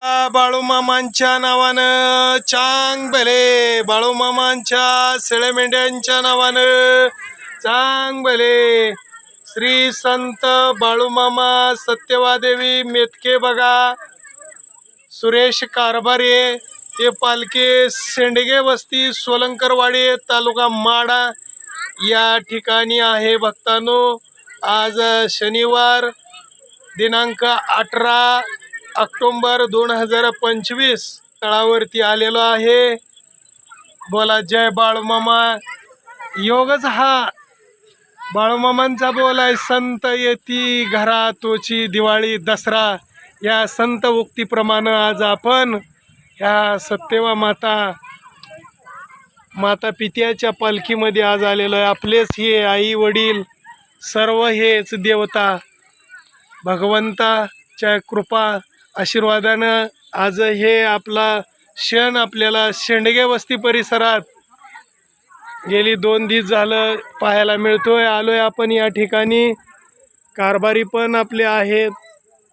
बाळूमामांच्या नावानं चांग भले, बाळूमामांच्या शेळ्या मेंढ्यांच्या नावानं चांग भले. श्री संत बाळूमामा सत्यवादेवी मेतके बघा, सुरेश कारभारे हे पालखे शेंडगे वस्ती सोलंकरवाडी तालुका माडा या ठिकाणी आहे. भक्तांनो, आज शनिवार दिनांक 18 ऑक्टोबर 2025 तळावरती आलेलो आहे. बोला जय बाळूमामा. योगच हा बाळूमामांचा बोलाय. संत येती घरा तोची दिवाळी दसरा या संत उक्तीप्रमाणे आज आपण ह्या सत्यवा माता पित्याच्या पालखीमध्ये आज आलेलो आहे. आपलेच हे आई वडील सर्व हेच देवता भगवंताच्या कृपा आशीर्वादानं आज हे आपला क्षण आपल्याला शेंडगे वस्ती परिसरात गेली 2 दिवस झालं पाहायला मिळतोय. आलोय आपण या ठिकाणी. कारभारी पण आपले आहेत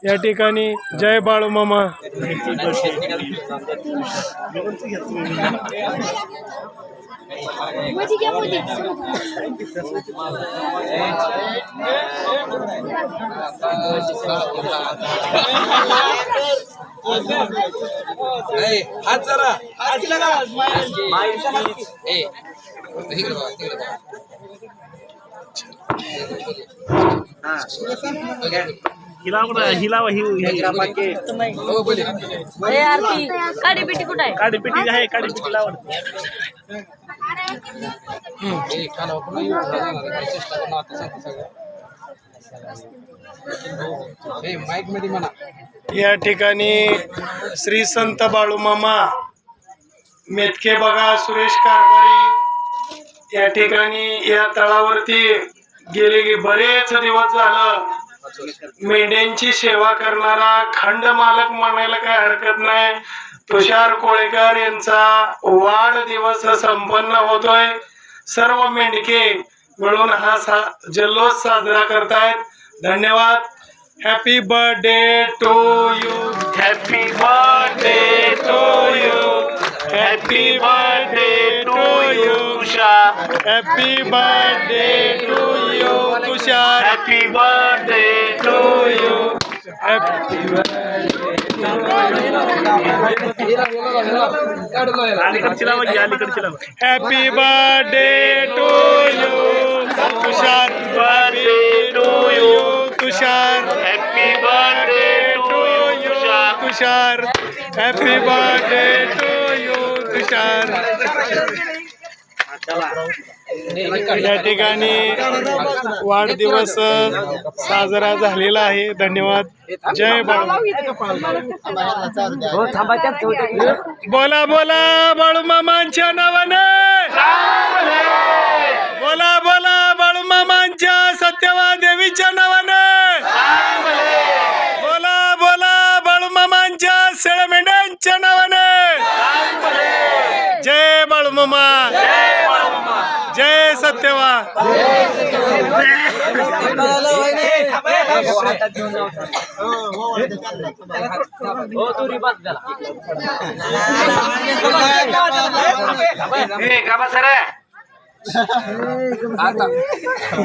या ठिकाणी. जय बाळूमामा. काडीपिटी कुठे आहे? काडीपिटी आहे, काडीपिटी लावून या ठिकाणी श्री संत बाळूमामा मेतके बघा, सुरेश कारभारी या ठिकाणी या तळावरती गेले बरेच दिवस झालं मेंढ्यांची सेवा करणारा खंड मालक म्हणायला काय हरकत नाही, तुषार कोळेकर यांचा वाढदिवस संपन्न होतोय. सर्व मेंढके मिळून हा जल्लोष साजरा करतायत. धन्यवाद. Happy birthday to you, happy birthday to you, happy birthday to you Tushar, happy birthday to you Tushar, happy birthday to you, happy happy birthday to you Tushar, birthday to you Tushar, happy birthday to you Tushar, happy birthday to you Tushar. या ठिकाणी वाढदिवस साजरा झालेला आहे. धन्यवाद. जय बाळू. बोला बोला बाळूमामांच्या नावाने, बोला बोला बाळूमामांच्या सत्यवा देवीच्या नावाने, बोला बोला बाळूमामांच्या शेळ्या मेंढ्यांच्या नावाने. जय बाळूमामा, जय सत्यवा.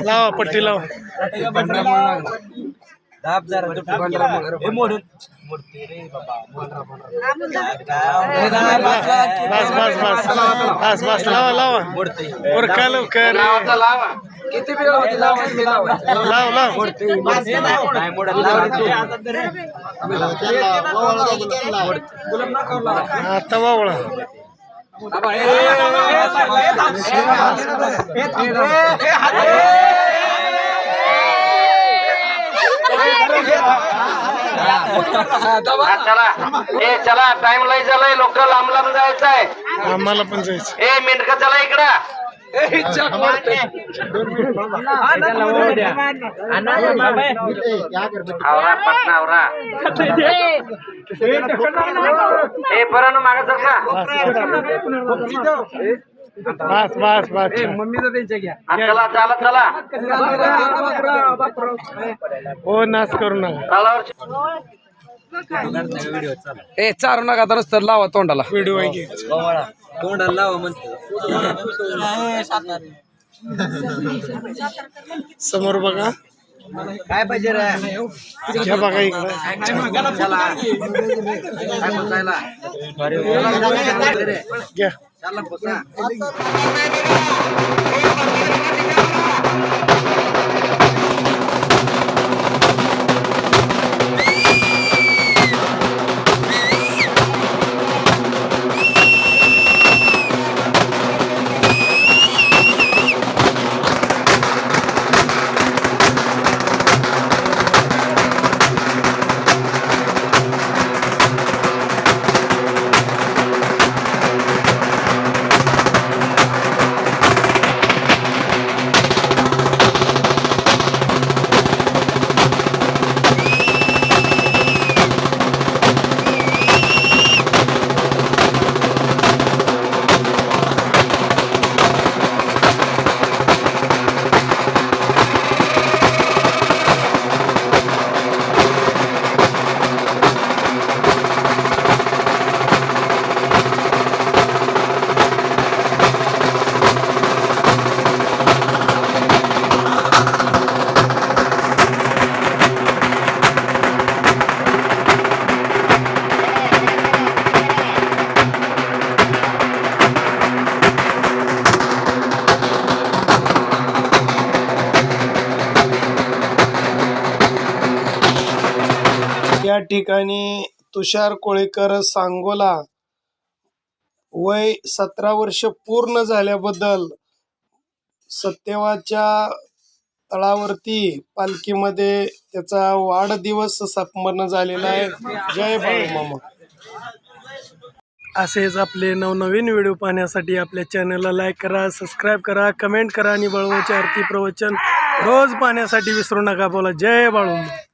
लावा पट्टी लावा. बस बस बस बस बस लावा लावा. उरका लवकर. किती वेळ होती? लाव लाव. आता वावळा. चला टाइम लय झालाय. लोक लांब लांब जायचं आहे. आम्हाला पण जायचं. ए मेंढका चला इकडं. आवरा पटना आवरा. ए परत माग जर का बस बस बस. मम्मीचा त्यांच्या घ्या. चला चला चला. हो नाश करू नका. ए चारू नका तर नुसतं लावा तोंडाला. व्हिडिओ आहे की. तोंडाला लावा म्हणतो. समोर बघा, काय पाहिजे रे? घ्या बघा इकडं. घ्या. या ठिकाणी तुषार कोळेकर सांगोला वय 17 वर्ष पूर्ण झाल्याबद्दल सत्यवाच्या तळावरती पालखीमध्ये त्याचा वाढदिवस संपन्न झालेला आहे. जय बाळूमामा. असेच आपले नवनवीन व्हिडिओ पाहण्यासाठी आपल्या चॅनलला लाईक करा, सबस्क्राईब करा, कमेंट करा आणि बाळूमामाची आरती प्रवचन रोज पाहण्यासाठी विसरू नका. बोला जय बाळूमामा.